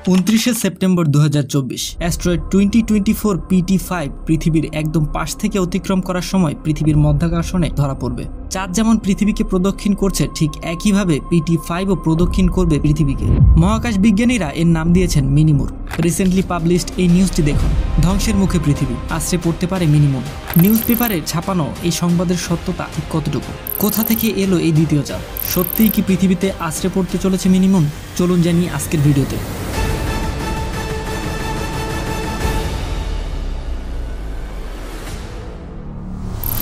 29 September 2024 asteroid 2024 PT5 পৃথিবীর একদম পাশ থেকে অতিক্রম করার সময় পৃথিবীর মধ্যাকর্ষণে ধরা পড়বে। চাঁদ যেমন পৃথিবীকে প্রদক্ষিণ করছে, ঠিক একইভাবে PT5ও প্রদক্ষিণ করবে পৃথিবীকে। মহাকাশ বিজ্ঞানীরা এর নাম দিয়েছেন মিনিমুন। রিসেন্টলি পাবলিশড এই নিউজটি দেখুন। ধ্বংসের মুখে পৃথিবী, আশ্রে পড়তে পারে মিনিমুন। নিউজ পেপারে ছাপানো এই সংবাদের সত্যতা ঠিক কতটুকু? কোথা থেকে এলো এই দ্বিতীয় চাঁদ? সত্যিই কি পৃথিবীতে আশ্রে পড়তে চলেছে মিনিমুন? চলুন জানি আজকের ভিডিওতে।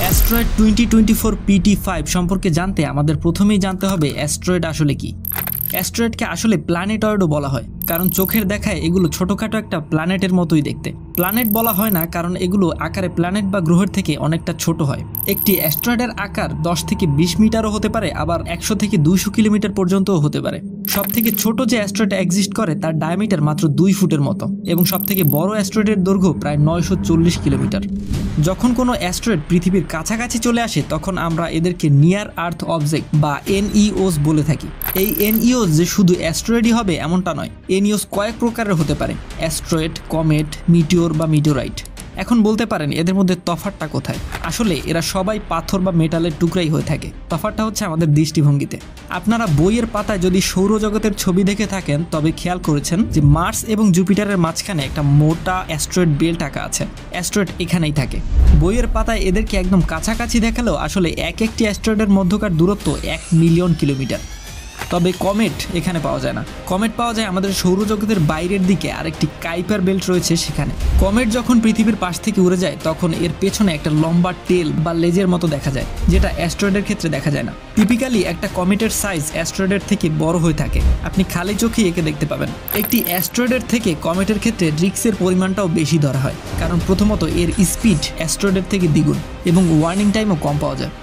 অ্যাস্ট্রয়েড 2024 PT5 সম্পর্কে জানতে আমাদের প্রথমেই জানতে হবে অ্যাস্ট্রয়েড আসলে কি। অ্যাস্ট্রয়েডকে আসলে প্ল্যানেটয়েডও বলা হয়, কারণ চোখের দেখায় এগুলো ছোটখাটো একটা প্ল্যানেটের মতোই দেখতে। প্ল্যানেট বলা হয় না কারণ এগুলো আকারে প্ল্যানেট বা গ্রহের থেকে অনেকটা ছোট হয়। একটি অ্যাস্ট্রয়েডের আকার 10 থেকে 20 মিটারও হতে পারে, আবার 100 থেকে 200 কিলোমিটার পর্যন্তও হতে পারে। সব থেকে ছোট যে অ্যাস্ট্রয়েড এক্সিস্ট করে তার ডায়ামিটার মাত্র 2 ফুটের মতো, এবং সব থেকে বড় অ্যাস্ট্রয়েডের দৈর্ঘ্য প্রায় 940 কিলোমিটার। যখন কোনো অ্যাস্ট্রয়েড পৃথিবীর কাছাকাছি চলে আসে তখন আমরা এদেরকে নিয়ার আর্থ অবজেক্ট বা NEOs বলে থাকি। এই NEOs যে শুধু অ্যাস্ট্রয়েডই হবে এমনটা নয়। NEOs কয়েক প্রকারের হতে পারে: অ্যাস্ট্রয়েড, কমেট, মিটিওর বা মিটিওরাইট। এখন বলতে পারেন এদের মধ্যে তফাৎটা কোথায়? আসলে এরা সবাই পাথর বা মেটালের টুকরাই হয়ে থাকে। তফাৎটা হচ্ছে আমাদের দৃষ্টিভঙ্গিতে। আপনারা বইয়ের পাতায় যদি সৌরজগতের ছবি দেখে থাকেন তবে খেয়াল করেছেন যে মার্স এবং জুপিটারের মাঝখানে একটা মোটা অ্যাস্ট্রয়েড বেল্ট আঁকা আছে। অ্যাস্ট্রয়েড এখানেই থাকে। বইয়ের পাতায় এদেরকে একদম কাছাকাছি দেখালেও আসলে একটি অ্যাস্ট্রয়েডের মধ্যকার দূরত্ব 1 মিলিয়ন কিলোমিটার। তবে কমেট এখানে পাওয়া যায় না। কমেট পাওয়া যায় আমাদের সৌরজগতের বাইরের দিকে, আরেকটি কাইপার বেল্ট রয়েছে সেখানে। কমেট যখন পৃথিবীর পাশ থেকে উড়ে যায় তখন এর পেছনে একটা লম্বা টেল বা লেজের মতো দেখা যায়, যেটা অ্যাস্ট্রয়েডের ক্ষেত্রে দেখা যায় না। টিপিক্যালি একটা কমেটের সাইজ অ্যাস্ট্রয়েডের থেকে বড় হয়ে থাকে। আপনি খালি চোখেই একে দেখতে পাবেন। একটি অ্যাস্ট্রয়েডের থেকে কমেটের ক্ষেত্রে রিস্কের পরিমাণটাও বেশি ধরা হয়, কারণ প্রথমত এর স্পিড অ্যাস্ট্রয়েডের থেকে দ্বিগুণ এবং ওয়ার্নিং টাইমও কম পাওয়া যায়।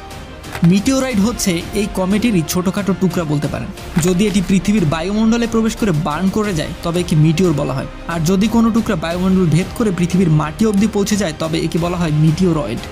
মিটিওরাইট হচ্ছে এই কমেটেরই ছোটখাটো টুকরা বলতে পারেন। যদি এটি পৃথিবীর বায়ুমণ্ডলে প্রবেশ করে বার্ন করে যায় তবে একে মিটিওর বলা হয়, আর যদি কোনো টুকরা বায়ুমণ্ডল ভেদ করে পৃথিবীর মাটি অবধি পৌঁছে যায় তবে একে বলা হয় মিটিওরয়েড।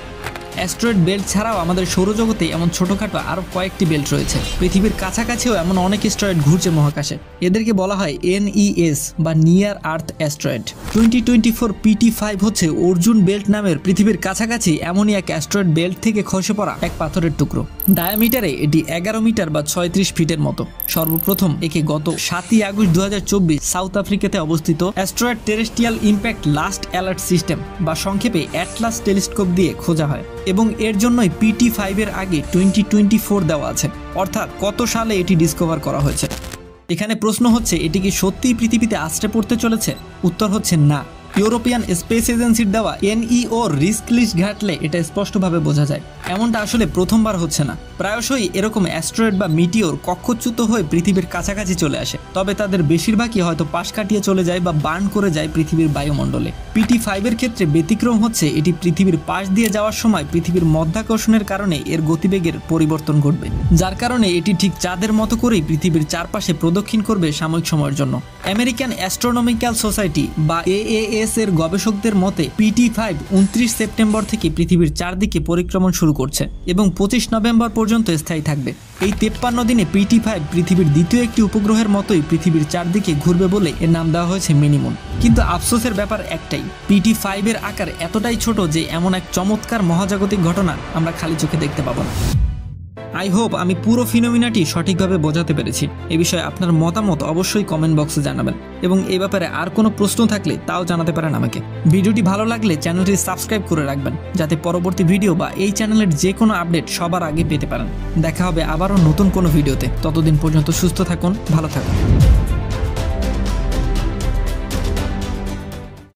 অ্যাস্ট্রয়েড বেল্ট ছাড়াও আমাদের সৌরজগতে এমন ছোটখাটো আরও কয়েকটি বেল্ট রয়েছে। পৃথিবীর কাছাকাছিও এমন অনেক অ্যাস্ট্রয়েড ঘুরছে মহাকাশে। এদেরকে বলা হয় NES বা নিয়ার আর্থ অ্যাস্ট্রয়েড। 2024 PT5 হচ্ছে অর্জুন বেল্ট নামের পৃথিবীর কাছাকাছি এমনই এক অ্যাস্ট্রয়েড বেল্ট থেকে খসে পড়া এক পাথরের টুকরো। ডায়ামিটারে এটি 11 মিটার বা 36 ফিটের মতো। সর্বপ্রথম একে গত 7 আগস্ট 2024 সাউথ আফ্রিকাতে অবস্থিত asteroid terrestrial impact last alert system বা সংক্ষেপে অ্যাটলাস টেলিস্কোপ দিয়ে খোঁজা হয়, এবং এর জন্যই PT5 এর আগে 2024 দেওয়া আছে, অর্থাৎ কত সালে এটি ডিসকভার করা হয়েছে। এখানে প্রশ্ন হচ্ছে, এটি কি সত্যিই পৃথিবীতে আছড়ে পড়তে চলেছে? উত্তর হচ্ছে না। ইউরোপিয়ান স্পেস এজেন্সির দেওয়া NEO রিস্ক লিস্ট ঘাটলে এটা স্পষ্টভাবে বোঝা যায়। এমনটা আসলে প্রথমবার হচ্ছে না। প্রায়শই এরকম অ্যাস্ট্রয়েড বা মিটিওর কক্ষচ্যুত হয়ে পৃথিবীর কাছাকাছি চলে আসে, তবে তাদের বেশিরভাগই হয়তো পাশ কাটিয়ে চলে যায় বা বার্ন করে যায় পৃথিবীর বায়ুমণ্ডলে। PT5 এর ক্ষেত্রে ব্যতিক্রম হচ্ছে, এটি পৃথিবীর পাশ দিয়ে যাওয়ার সময় পৃথিবীর মধ্যাকর্ষণের কারণে এর গতিবেগের পরিবর্তন ঘটবে, যার কারণে এটি ঠিক চাঁদের মতো করেই পৃথিবীর চারপাশে প্রদক্ষিণ করবে সাময়িক সময়ের জন্য। আমেরিকান অ্যাস্ট্রোনমিক্যাল সোসাইটি বা AAS এর গবেষকদের মতে PT5 29 সেপ্টেম্বর থেকে পৃথিবীর চারদিকে পরিক্রমণ শুরু করছে এবং 25 নভেম্বর পর্যন্ত স্থায়ী থাকবে। এই 53 দিনে PT5 পৃথিবীর দ্বিতীয় একটি উপগ্রহের মতোই পৃথিবীর চারদিকে ঘুরবে বলে এর নাম দেওয়া হয়েছে মিনিমুন। কিন্তু আফসোসের ব্যাপার একটাই, PT5 এর আকার এতটাই ছোট যে এমন এক চমৎকার মহাজাগতিক ঘটনা আমরা খালি চোখে দেখতে পাবো না। আই হোপ আমি পুরো ফিনোমিনাটি সঠিকভাবে বোঝাতে পেরেছি। এ বিষয়ে আপনার মতামত অবশ্যই কমেন্ট বক্সে জানাবেন, এবং এই ব্যাপারে আর কোনো প্রশ্ন থাকলে তাও জানাতে পারেন আমাকে। ভিডিওটি ভালো লাগলে চ্যানেলটি সাবস্ক্রাইব করে রাখবেন, যাতে পরবর্তী ভিডিও বা এই চ্যানেলের যে কোনো আপডেট সবার আগে পেতে পারেন। দেখা হবে আবারও নতুন কোনো ভিডিওতে। ততদিন পর্যন্ত সুস্থ থাকুন, ভালো থাকুন।